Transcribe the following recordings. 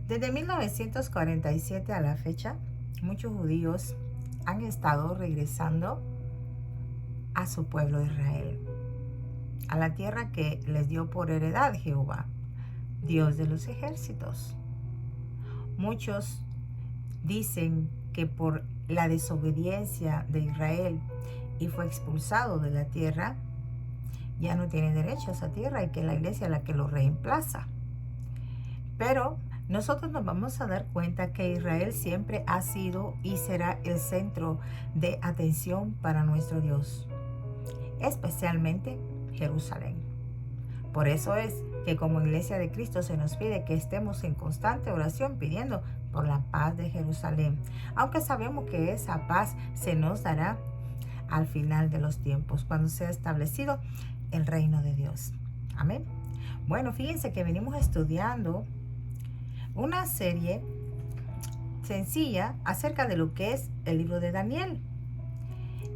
Desde 1947 a la fecha, muchos judíos han estado regresando a su pueblo Israel, a la tierra que les dio por heredad Jehová, Dios de los ejércitos. Muchos dicen que por la desobediencia de Israel y fue expulsado de la tierra, ya no tiene derecho a esa tierra y que la iglesia es la que lo reemplaza. Pero nosotros nos vamos a dar cuenta que Israel siempre ha sido y será el centro de atención para nuestro Dios, especialmente Jerusalén. Por eso es que como iglesia de Cristo se nos pide que estemos en constante oración pidiendo por la paz de Jerusalén, aunque sabemos que esa paz se nos dará al final de los tiempos, cuando sea establecido el reino de Dios. Amén. Bueno, fíjense que venimos estudiando una serie sencilla acerca de lo que es el libro de Daniel.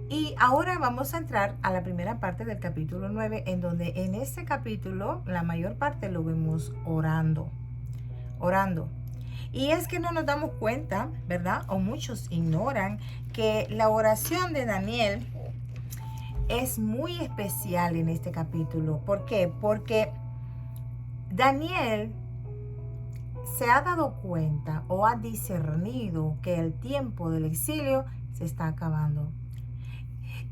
Y ahora vamos a entrar a la primera parte del capítulo 9, en donde en este capítulo la mayor parte lo vemos orando. Y es que no nos damos cuenta, ¿verdad? O muchos ignoran que la oración de Daniel es muy especial en este capítulo. ¿Por qué? Porque Daniel se ha dado cuenta o ha discernido que el tiempo del exilio se está acabando.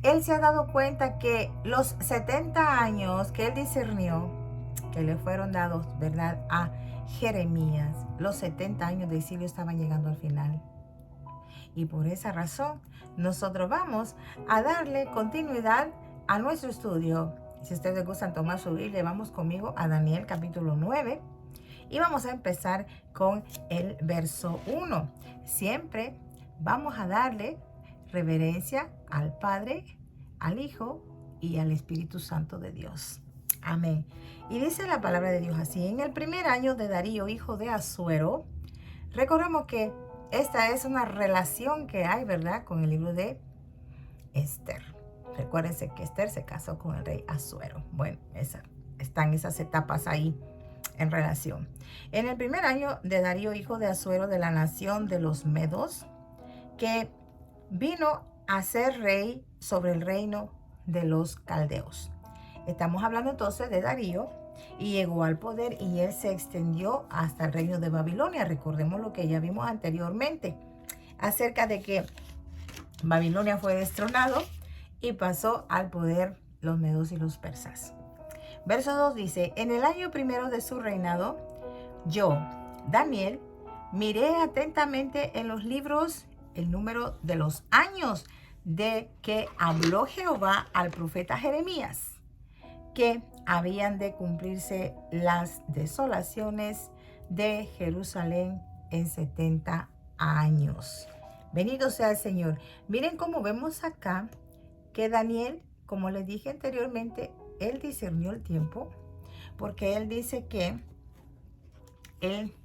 Él se ha dado cuenta que los 70 años que él discernió, que le fueron dados, ¿verdad?, a Jeremías, los 70 años de exilio estaban llegando al final. Y por esa razón, nosotros vamos a darle continuidad a nuestro estudio. Si ustedes gustan tomar su Biblia, vamos conmigo a Daniel capítulo 9. Y vamos a empezar con el verso 1. Siempre vamos a darle reverencia al Padre, al Hijo y al Espíritu Santo de Dios. Amén. Y dice la palabra de Dios así: en el primer año de Darío, hijo de Asuero. Recordemos que esta es una relación que hay, ¿verdad?, con el libro de Esther. Recuérdense que Esther se casó con el rey Asuero. Bueno, están esas etapas ahí en relación. En el primer año de Darío, hijo de Asuero, de la nación de los Medos, que vino a ser rey sobre el reino de los caldeos. Estamos hablando entonces de Darío, y llegó al poder y él se extendió hasta el reino de Babilonia. Recordemos lo que ya vimos anteriormente acerca de que Babilonia fue destronado y pasó al poder los medos y los persas. Verso 2 dice: en el año primero de su reinado, yo, Daniel, miré atentamente en los libros el número de los años de que habló Jehová al profeta Jeremías, que habían de cumplirse las desolaciones de Jerusalén en 70 años. Bendito sea el Señor. Miren cómo vemos acá que Daniel, como les dije anteriormente, él discernió el tiempo, porque él dice que él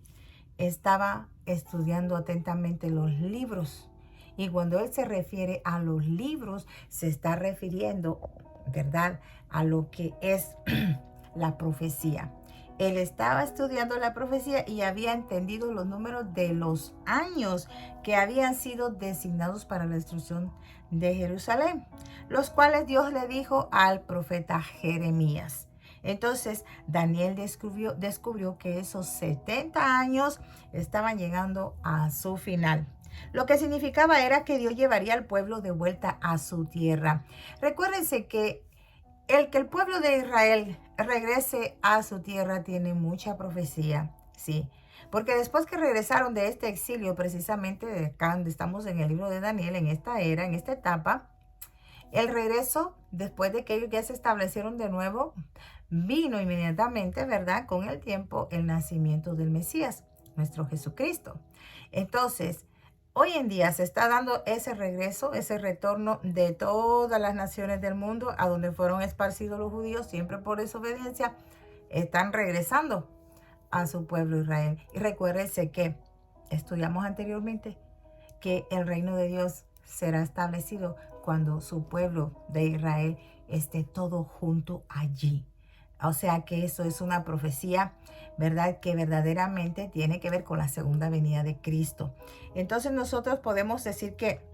estaba estudiando atentamente los libros. Y cuando él se refiere a los libros, se está refiriendo, ¿verdad?, a lo que es la profecía. Él estaba estudiando la profecía y había entendido los números de los años que habían sido designados para la destrucción de Jerusalén, los cuales Dios le dijo al profeta Jeremías. Entonces Daniel descubrió que esos 70 años estaban llegando a su final. Lo que significaba era que Dios llevaría al pueblo de vuelta a su tierra. Recuérdense que el pueblo de Israel regrese a su tierra tiene mucha profecía, sí. Porque después que regresaron de este exilio, precisamente de acá donde estamos en el libro de Daniel, en esta era, en esta etapa, el regreso, después de que ellos ya se establecieron de nuevo, vino inmediatamente, ¿verdad?, con el tiempo, el nacimiento del Mesías, nuestro Jesucristo. Entonces, hoy en día se está dando ese regreso, ese retorno de todas las naciones del mundo a donde fueron esparcidos los judíos, siempre por desobediencia, están regresando a su pueblo Israel. Y recuérdense que estudiamos anteriormente que el reino de Dios será establecido cuando su pueblo de Israel esté todo junto allí. O sea que eso es una profecía, ¿verdad? Que verdaderamente tiene que ver con la segunda venida de Cristo. Entonces nosotros podemos decir que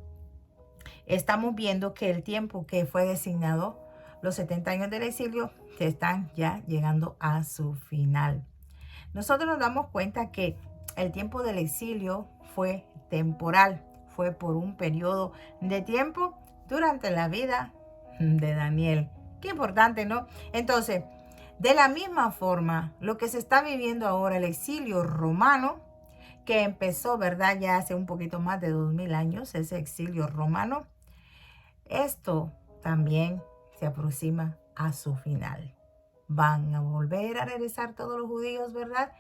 estamos viendo que el tiempo que fue designado, los 70 años del exilio, que están ya llegando a su final. Nosotros nos damos cuenta que el tiempo del exilio fue temporal, fue por un periodo de tiempo durante la vida de Daniel. Qué importante, ¿no? Entonces, de la misma forma, lo que se está viviendo ahora, el exilio romano, que empezó, ¿verdad? Ya hace un poquito más de 2000 años, ese exilio romano, esto también se aproxima a su final. Van a volver a regresar todos los judíos, ¿verdad?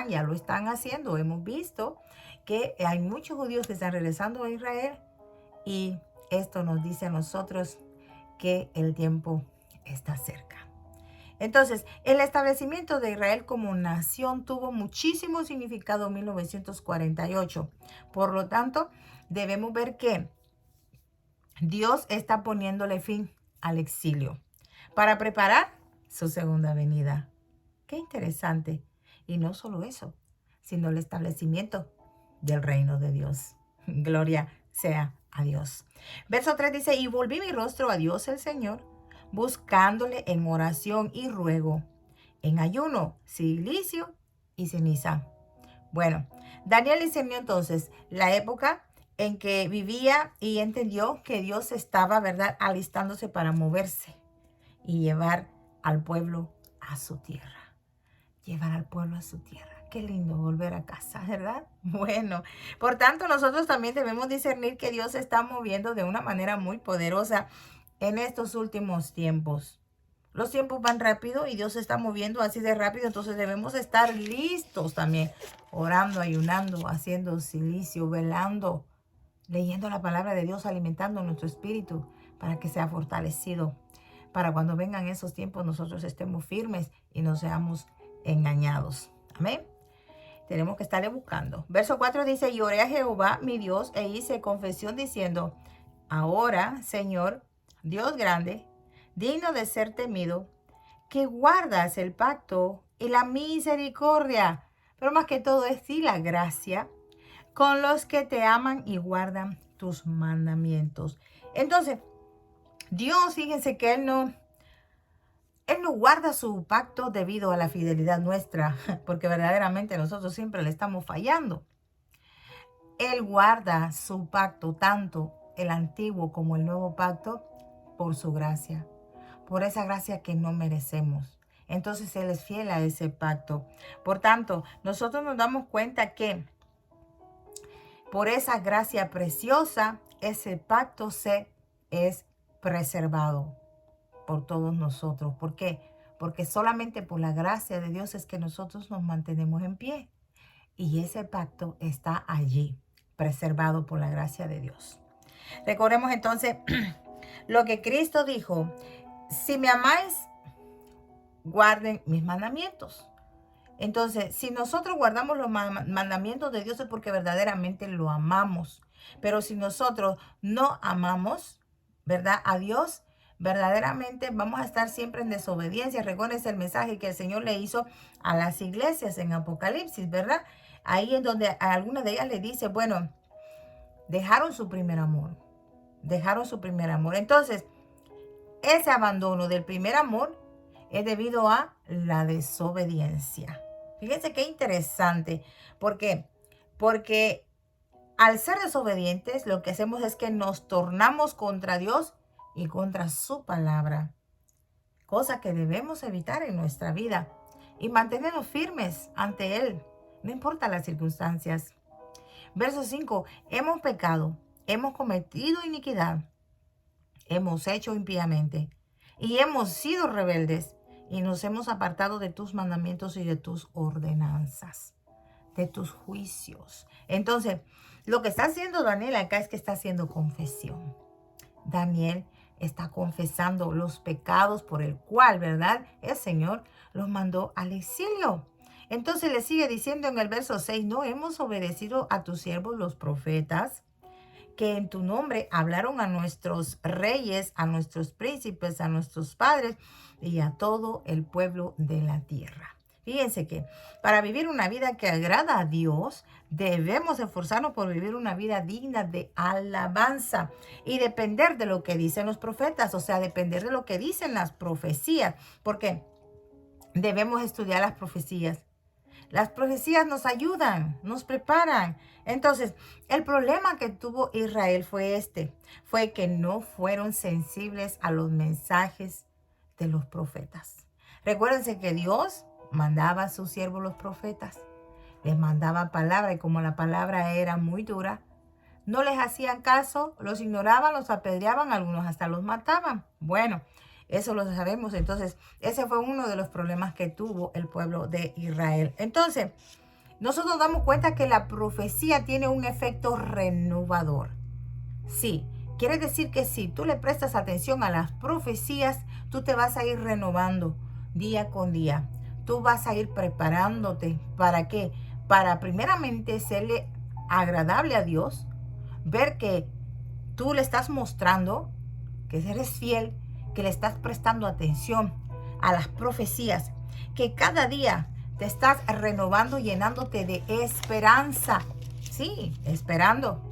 Ya lo están haciendo. Hemos visto que hay muchos judíos que están regresando a Israel y esto nos dice a nosotros que el tiempo está cerca. Entonces, el establecimiento de Israel como nación tuvo muchísimo significado en 1948. Por lo tanto, debemos ver que Dios está poniéndole fin al exilio para preparar su segunda venida. Qué interesante. Y no solo eso, sino el establecimiento del reino de Dios. Gloria sea a Dios. Verso 3 dice, y volví mi rostro a Dios el Señor, buscándole en oración y ruego, en ayuno, silicio y ceniza. Bueno, Daniel discernió entonces la época en que vivía y entendió que Dios estaba, ¿verdad?, alistándose para moverse y llevar al pueblo a su tierra. Llevar al pueblo a su tierra. Qué lindo volver a casa, ¿verdad? Bueno, por tanto, nosotros también debemos discernir que Dios se está moviendo de una manera muy poderosa en estos últimos tiempos. Los tiempos van rápido y Dios se está moviendo así de rápido, entonces debemos estar listos también, orando, ayunando, haciendo silicio, velando, leyendo la palabra de Dios, alimentando nuestro espíritu para que sea fortalecido. Para cuando vengan esos tiempos nosotros estemos firmes y no seamos engañados. Amén. Tenemos que estarle buscando. Verso 4 dice, y oré a Jehová mi Dios e hice confesión diciendo, ahora, Señor, Dios grande, digno de ser temido, que guardas el pacto y la misericordia, pero más que todo es sí la gracia, con los que te aman y guardan tus mandamientos. Entonces, Dios, fíjense que Él no guarda su pacto debido a la fidelidad nuestra, porque verdaderamente nosotros siempre le estamos fallando. Él guarda su pacto, tanto el antiguo como el nuevo pacto, por su gracia, por esa gracia que no merecemos. Entonces Él es fiel a ese pacto. Por tanto, nosotros nos damos cuenta que por esa gracia preciosa, ese pacto es preservado por todos nosotros. ¿Por qué? Porque solamente por la gracia de Dios es que nosotros nos mantenemos en pie. Y ese pacto está allí, preservado por la gracia de Dios. Recordemos entonces lo que Cristo dijo: si me amáis, guarden mis mandamientos. Entonces, si nosotros guardamos los mandamientos de Dios es porque verdaderamente lo amamos. Pero si nosotros no amamos, ¿verdad?, a Dios, verdaderamente vamos a estar siempre en desobediencia. Recuerden el mensaje que el Señor le hizo a las iglesias en Apocalipsis, ¿verdad? Ahí en donde a algunas de ellas le dice, bueno, dejaron su primer amor. Dejaron su primer amor. Entonces, ese abandono del primer amor es debido a la desobediencia. Fíjense qué interesante. ¿Por qué? Porque al ser desobedientes, lo que hacemos es que nos tornamos contra Dios y contra su palabra. Cosa que debemos evitar en nuestra vida y mantenernos firmes ante Él, no importa las circunstancias. Verso 5. Hemos pecado, hemos cometido iniquidad, hemos hecho impíamente y hemos sido rebeldes y nos hemos apartado de tus mandamientos y de tus ordenanzas, de tus juicios. Entonces, lo que está haciendo Daniel acá es que está haciendo confesión. Daniel está confesando los pecados por el cual, ¿verdad?, el Señor los mandó al exilio. Entonces le sigue diciendo en el verso 6, no hemos obedecido a tus siervos los profetas, que en tu nombre hablaron a nuestros reyes, a nuestros príncipes, a nuestros padres y a todo el pueblo de la tierra. Fíjense que para vivir una vida que agrada a Dios, debemos esforzarnos por vivir una vida digna de alabanza y depender de lo que dicen los profetas, o sea, depender de lo que dicen las profecías, porque debemos estudiar las profecías. Las profecías nos ayudan, nos preparan. Entonces, el problema que tuvo Israel fue que no fueron sensibles a los mensajes de los profetas. Recuérdense que Dios mandaba a sus siervos los profetas, les mandaba palabra y como la palabra era muy dura, no les hacían caso, los ignoraban, los apedreaban, algunos hasta los mataban. Bueno, eso lo sabemos. Entonces, ese fue uno de los problemas que tuvo el pueblo de Israel. Entonces, nosotros nos damos cuenta que la profecía tiene un efecto renovador. Sí, quiere decir que si tú le prestas atención a las profecías, tú te vas a ir renovando día con día. Tú vas a ir preparándote. ¿Para qué? Para primeramente serle agradable a Dios, ver que tú le estás mostrando que eres fiel, que le estás prestando atención a las profecías, que cada día te estás renovando, llenándote de esperanza. Sí, esperando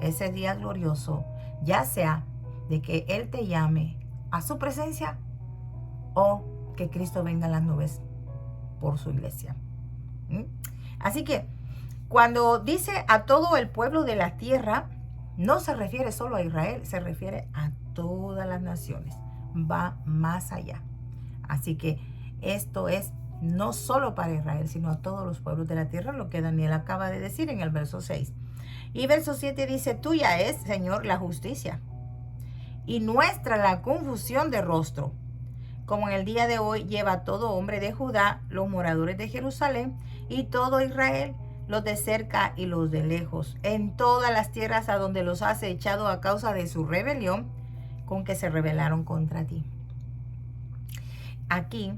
ese día glorioso, ya sea de que Él te llame a su presencia o que Cristo venga en las nubes por su iglesia. Así que cuando dice a todo el pueblo de la tierra, no se refiere solo a Israel, se refiere a todas las naciones. Va más allá. Así que esto es no solo para Israel, sino a todos los pueblos de la tierra, lo que Daniel acaba de decir en el verso 6. Y verso 7 dice, tuya es, Señor, la justicia y nuestra la confusión de rostro. Como en el día de hoy lleva todo hombre de Judá, los moradores de Jerusalén y todo Israel, los de cerca y los de lejos, en todas las tierras a donde los has echado a causa de su rebelión, con que se rebelaron contra ti. Aquí,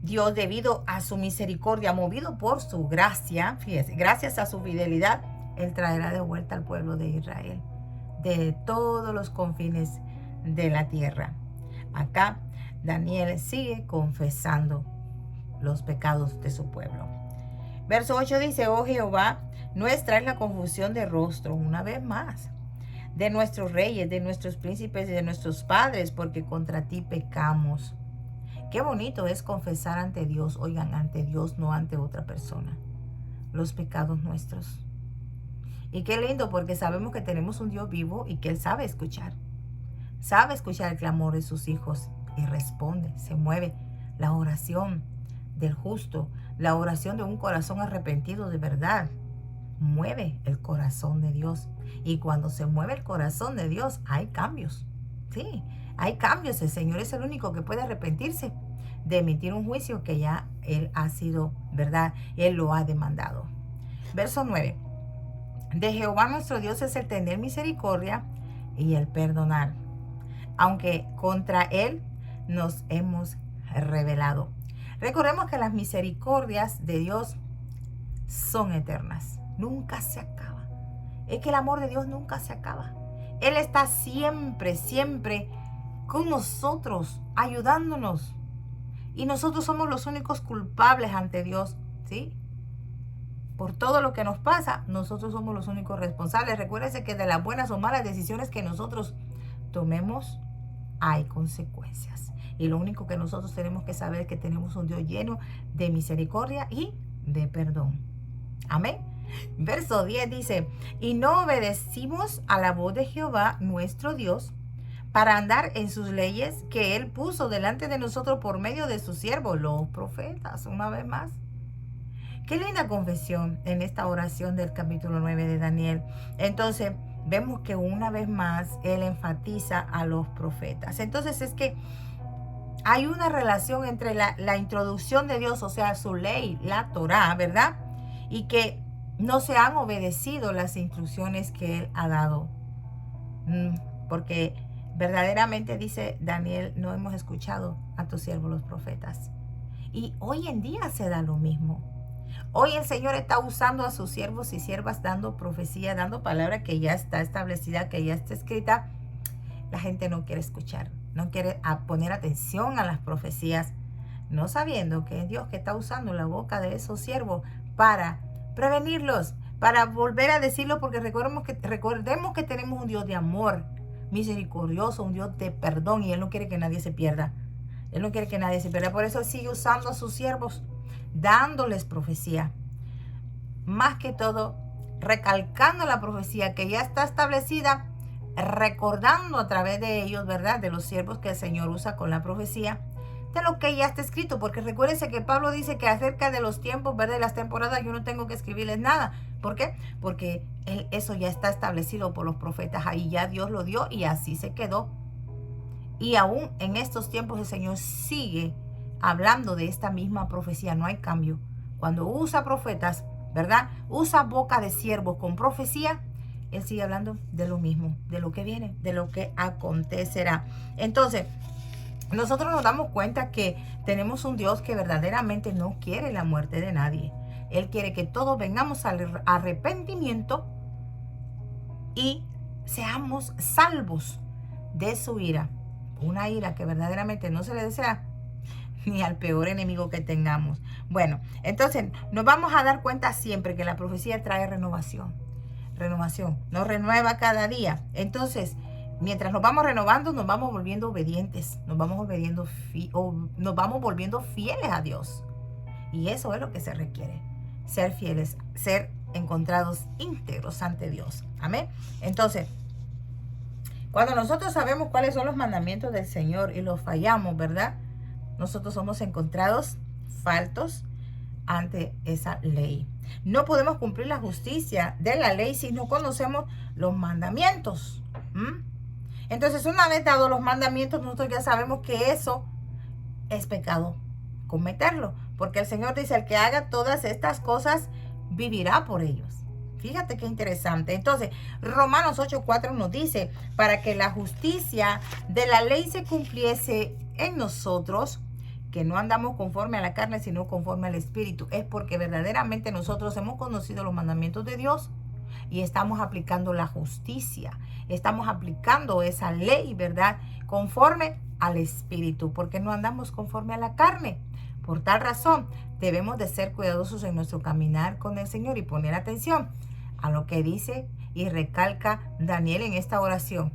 Dios, debido a su misericordia, movido por su gracia, fíjese, gracias a su fidelidad, Él traerá de vuelta al pueblo de Israel, de todos los confines de la tierra. Acá, Daniel sigue confesando los pecados de su pueblo. Verso 8 dice, oh Jehová, nuestra es la confusión de rostro, una vez más, de nuestros reyes, de nuestros príncipes y de nuestros padres, porque contra ti pecamos. Qué bonito es confesar ante Dios, oigan, ante Dios, no ante otra persona, los pecados nuestros. Y qué lindo, porque sabemos que tenemos un Dios vivo y que Él sabe escuchar el clamor de sus hijos y responde, se mueve la oración del justo, la oración de un corazón arrepentido de verdad, mueve el corazón de Dios. Y cuando se mueve el corazón de Dios, hay cambios. Sí, hay cambios. El Señor es el único que puede arrepentirse de emitir un juicio que ya Él ha sido, ¿verdad? Él lo ha demandado. Verso 9. De Jehová nuestro Dios es el tener misericordia y el perdonar, aunque contra Él nos hemos rebelado. Recordemos que las misericordias de Dios son eternas, nunca se acaba. Es que el amor de Dios nunca se acaba. Él está siempre, siempre con nosotros, ayudándonos. Y nosotros somos los únicos culpables ante Dios, ¿sí? Por todo lo que nos pasa, nosotros somos los únicos responsables. Recuérdense que de las buenas o malas decisiones que nosotros tomemos, hay consecuencias. Y lo único que nosotros tenemos que saber es que tenemos un Dios lleno de misericordia y de perdón. Amén. Verso 10 dice, y no obedecimos a la voz de Jehová nuestro Dios para andar en sus leyes que Él puso delante de nosotros por medio de sus siervos, los profetas. Una vez más. Qué linda confesión en esta oración del capítulo 9 de Daniel. Entonces, vemos que una vez más Él enfatiza a los profetas. Entonces, es que hay una relación entre la introducción de Dios, o sea, su ley, la Torá, ¿verdad? Y que no se han obedecido las instrucciones que Él ha dado. Porque verdaderamente, dice Daniel, no hemos escuchado a tus siervos los profetas. Y hoy en día se da lo mismo. Hoy el Señor está usando a sus siervos y siervas dando profecía, dando palabra que ya está establecida, que ya está escrita. La gente no quiere escuchar, no quiere poner atención a las profecías, no sabiendo que es Dios que está usando la boca de esos siervos para prevenirlos, para volver a decirlo, porque recordemos que tenemos un Dios de amor, misericordioso, un Dios de perdón, y Él no quiere que nadie se pierda. Él no quiere que nadie se pierda. Por eso Él sigue usando a sus siervos, dándoles profecía. Más que todo, recalcando la profecía que ya está establecida, recordando a través de ellos, ¿verdad? De los siervos que el Señor usa con la profecía, de lo que ya está escrito. Porque recuérdense que Pablo dice que acerca de los tiempos, ¿verdad? De las temporadas, yo no tengo que escribirles nada. ¿Por qué? Porque eso ya está establecido por los profetas. Ahí ya Dios lo dio y así se quedó. Y aún en estos tiempos el Señor sigue hablando de esta misma profecía. No hay cambio. Cuando usa profetas, ¿verdad? Usa boca de siervos con profecía. Él sigue hablando de lo mismo, de lo que viene, de lo que acontecerá. Entonces, nosotros nos damos cuenta que tenemos un Dios que verdaderamente no quiere la muerte de nadie. Él quiere que todos vengamos al arrepentimiento y seamos salvos de su ira. Una ira que verdaderamente no se le desea ni al peor enemigo que tengamos. Bueno, entonces nos vamos a dar cuenta siempre que la profecía trae renovación. Renovación, nos renueva cada día. Entonces, mientras nos vamos renovando, nos vamos volviendo obedientes, nos vamos volviendo fieles a Dios. Y eso es lo que se requiere, ser fieles, ser encontrados íntegros ante Dios. Amén. Entonces, cuando nosotros sabemos cuáles son los mandamientos del Señor y los fallamos, ¿verdad? Nosotros somos encontrados faltos ante esa ley. No podemos cumplir la justicia de la ley si no conocemos los mandamientos. Entonces, una vez dados los mandamientos, nosotros ya sabemos que eso es pecado, cometerlo. Porque el Señor dice, el que haga todas estas cosas, vivirá por ellos. Fíjate qué interesante. Entonces, Romanos 8:4 nos dice, para que la justicia de la ley se cumpliese en nosotros, que no andamos conforme a la carne, sino conforme al Espíritu. Es porque verdaderamente nosotros hemos conocido los mandamientos de Dios y estamos aplicando la justicia. Estamos aplicando esa ley, ¿verdad? Conforme al Espíritu, porque no andamos conforme a la carne. Por tal razón, debemos de ser cuidadosos en nuestro caminar con el Señor y poner atención a lo que dice y recalca Daniel en esta oración,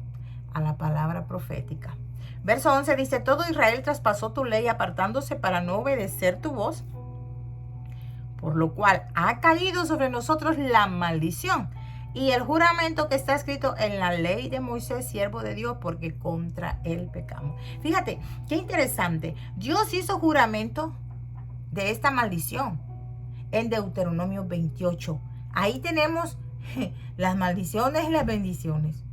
a la palabra profética. Verso 11 dice, todo Israel traspasó tu ley apartándose para no obedecer tu voz, por lo cual ha caído sobre nosotros la maldición y el juramento que está escrito en la ley de Moisés, siervo de Dios, porque contra él pecamos. Fíjate, qué interesante. Dios hizo juramento de esta maldición en Deuteronomio 28. Ahí tenemos las maldiciones y las bendiciones.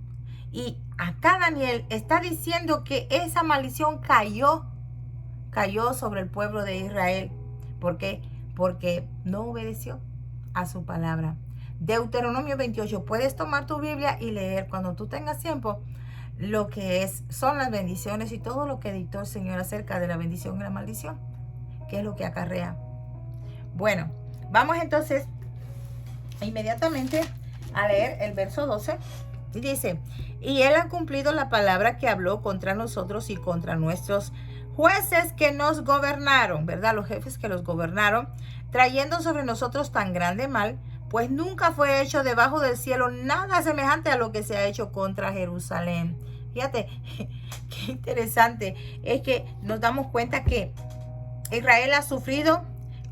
Y acá Daniel está diciendo que esa maldición cayó sobre el pueblo de Israel. ¿Por qué? Porque no obedeció a su palabra. Deuteronomio 28. Puedes tomar tu Biblia y leer cuando tú tengas tiempo lo que son las bendiciones y todo lo que dictó el Señor acerca de la bendición y la maldición. ¿Qué es lo que acarrea? Bueno, vamos entonces inmediatamente a leer el verso 12. Dice, y él ha cumplido la palabra que habló contra nosotros y contra nuestros jueces que nos gobernaron, ¿verdad? Los jefes que los gobernaron, trayendo sobre nosotros tan grande mal, pues nunca fue hecho debajo del cielo nada semejante a lo que se ha hecho contra Jerusalén. Fíjate, qué interesante. Es que nos damos cuenta que Israel ha sufrido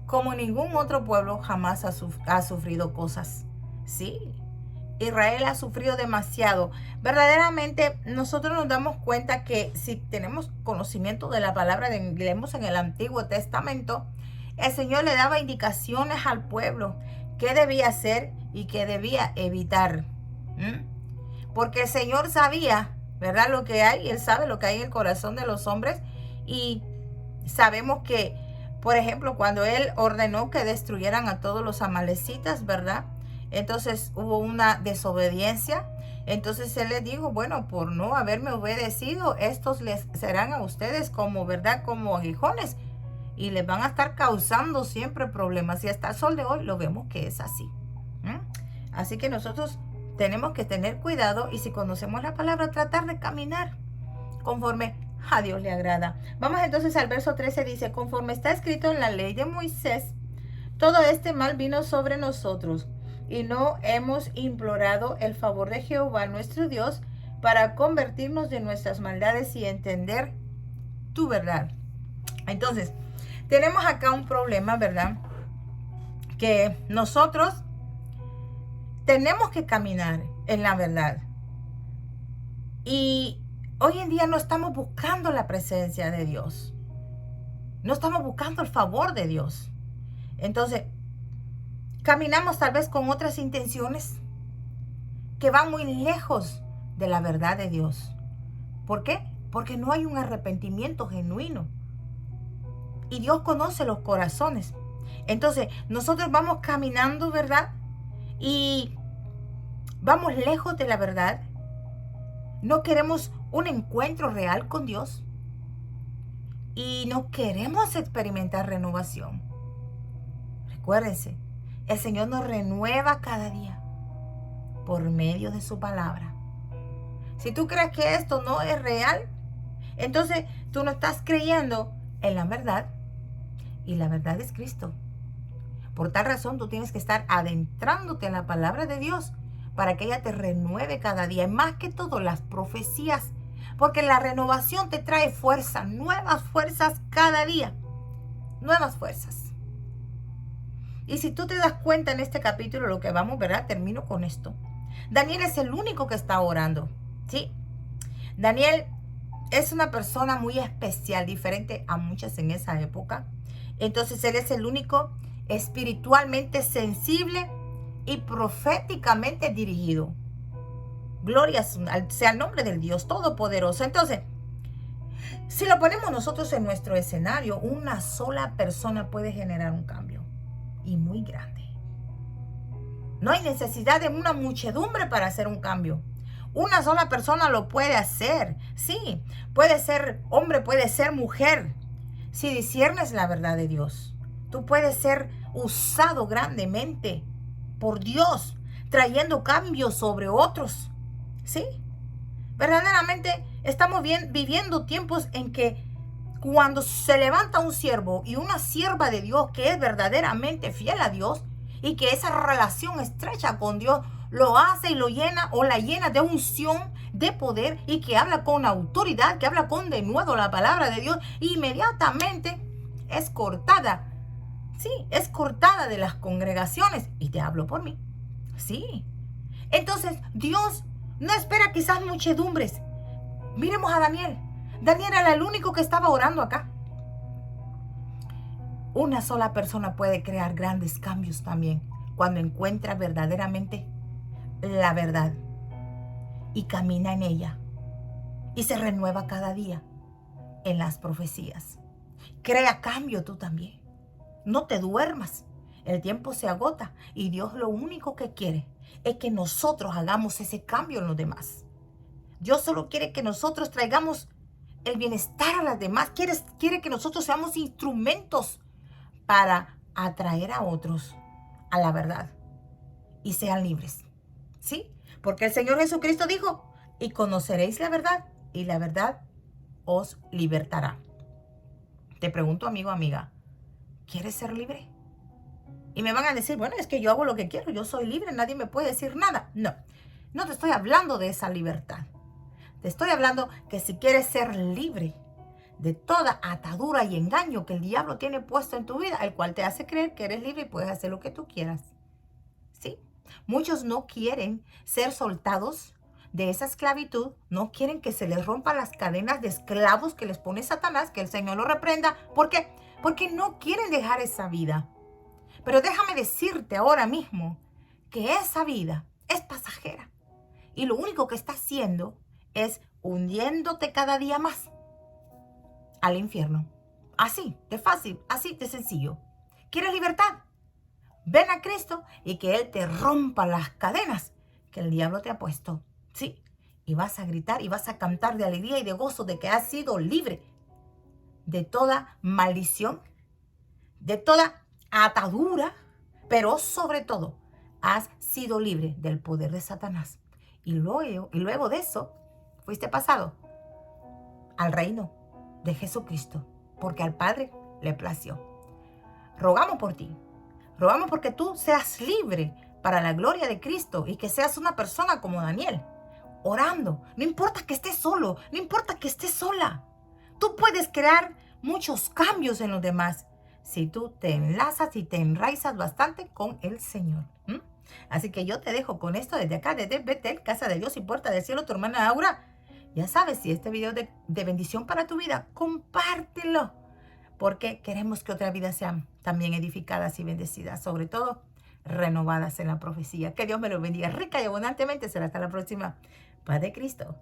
como ningún otro pueblo jamás ha sufrido cosas. Sí, Israel ha sufrido demasiado. Verdaderamente nosotros nos damos cuenta que si tenemos conocimiento de la palabra, leemos en el Antiguo Testamento, el Señor le daba indicaciones al pueblo qué debía hacer y qué debía evitar. Porque el Señor sabía, ¿verdad? Lo que hay, Él sabe lo que hay en el corazón de los hombres. Y sabemos que, por ejemplo, cuando Él ordenó que destruyeran a todos los amalecitas, ¿verdad? Entonces hubo una desobediencia. Entonces Él les dijo, bueno, por no haberme obedecido, estos les serán a ustedes como, ¿verdad? Como aguijones. y les van a estar causando siempre problemas. Y hasta el sol de hoy lo vemos que es así. Así que nosotros tenemos que tener cuidado y si conocemos la palabra, tratar de caminar conforme a Dios le agrada. Vamos entonces al verso 13, dice, conforme está escrito en la ley de Moisés, todo este mal vino sobre nosotros y no hemos implorado el favor de Jehová nuestro Dios para convertirnos de nuestras maldades y entender tu verdad. Entonces, tenemos acá un problema, ¿verdad? Que nosotros tenemos que caminar en la verdad. Y hoy en día no estamos buscando la presencia de Dios. No estamos buscando el favor de Dios. Entonces, caminamos tal vez con otras intenciones que van muy lejos de la verdad de Dios. ¿Por qué? Porque no hay un arrepentimiento genuino. Y Dios conoce los corazones. Entonces, nosotros vamos caminando, ¿verdad? Y vamos lejos de la verdad. No queremos un encuentro real con Dios. Y no queremos experimentar renovación. Recuérdense, el Señor nos renueva cada día por medio de su palabra. Si tú crees que esto no es real, entonces tú no estás creyendo en la verdad. Y la verdad es Cristo. Por tal razón tú tienes que estar adentrándote en la palabra de Dios para que ella te renueve cada día. Y más que todo las profecías. Porque la renovación te trae fuerza, nuevas fuerzas cada día. Nuevas fuerzas. Y si tú te das cuenta en este capítulo, lo que vamos, ¿verdad? Termino con esto. Daniel es el único que está orando, ¿sí? Daniel es una persona muy especial, diferente a muchas en esa época. Entonces él es el único espiritualmente sensible y proféticamente dirigido. Gloria sea el nombre del Dios Todopoderoso. Entonces, si lo ponemos nosotros en nuestro escenario, una sola persona puede generar un cambio. Y muy grande. No hay necesidad de una muchedumbre para hacer un cambio. Una sola persona lo puede hacer. Sí, puede ser hombre, puede ser mujer. Si disciernes la verdad de Dios, tú puedes ser usado grandemente por Dios, trayendo cambios sobre otros. ¿Sí? Verdaderamente estamos viviendo tiempos en que cuando se levanta un siervo y una sierva de Dios que es verdaderamente fiel a Dios y que esa relación estrecha con Dios lo hace y lo llena o la llena de unción, de poder y que habla con autoridad, que habla con denuedo la palabra de Dios, inmediatamente es cortada. Sí, es cortada de las congregaciones. Y te hablo por mí. Sí. Entonces, Dios no espera quizás muchedumbres. Miremos a Daniel. Daniel era el único que estaba orando acá. Una sola persona puede crear grandes cambios también cuando encuentra verdaderamente la verdad y camina en ella y se renueva cada día en las profecías. Crea cambio tú también. No te duermas. El tiempo se agota y Dios lo único que quiere es que nosotros hagamos ese cambio en los demás. Dios solo quiere que nosotros traigamos el bienestar a las demás. Quiere que nosotros seamos instrumentos para atraer a otros a la verdad y sean libres. ¿Sí? Porque el Señor Jesucristo dijo, y conoceréis la verdad, y la verdad os libertará. Te pregunto, amigo, amiga, ¿quieres ser libre? Y me van a decir, bueno, es que yo hago lo que quiero, yo soy libre, nadie me puede decir nada. No, no te estoy hablando de esa libertad. Te estoy hablando que si quieres ser libre de toda atadura y engaño que el diablo tiene puesto en tu vida, el cual te hace creer que eres libre y puedes hacer lo que tú quieras. ¿Sí? Muchos no quieren ser soltados de esa esclavitud, no quieren que se les rompan las cadenas de esclavos que les pone Satanás, que el Señor lo reprenda. ¿Por qué? Porque no quieren dejar esa vida. Pero déjame decirte ahora mismo que esa vida es pasajera. Y lo único que está haciendo es hundiéndote cada día más al infierno. Así de fácil, así de sencillo. ¿Quieres libertad? Ven a Cristo y que Él te rompa las cadenas que el diablo te ha puesto. Sí, y vas a gritar y vas a cantar de alegría y de gozo de que has sido libre de toda maldición de toda atadura, pero sobre todo, has sido libre del poder de Satanás. Y luego de eso, fuiste pasado al reino de Jesucristo, porque al Padre le plació. Rogamos por ti. Rogamos porque tú seas libre para la gloria de Cristo y que seas una persona como Daniel, orando. No importa que estés solo, no importa que estés sola. Tú puedes crear muchos cambios en los demás si tú te enlazas y te enraizas bastante con el Señor. Así que yo te dejo con esto desde acá, desde Betel, Casa de Dios y Puerta del Cielo, tu hermana Aura. Ya sabes, si este video es de bendición para tu vida, compártelo. Porque queremos que otras vidas sean también edificadas y bendecidas, sobre todo renovadas en la profecía. Que Dios me los bendiga rica y abundantemente. Será hasta la próxima. Paz de Cristo.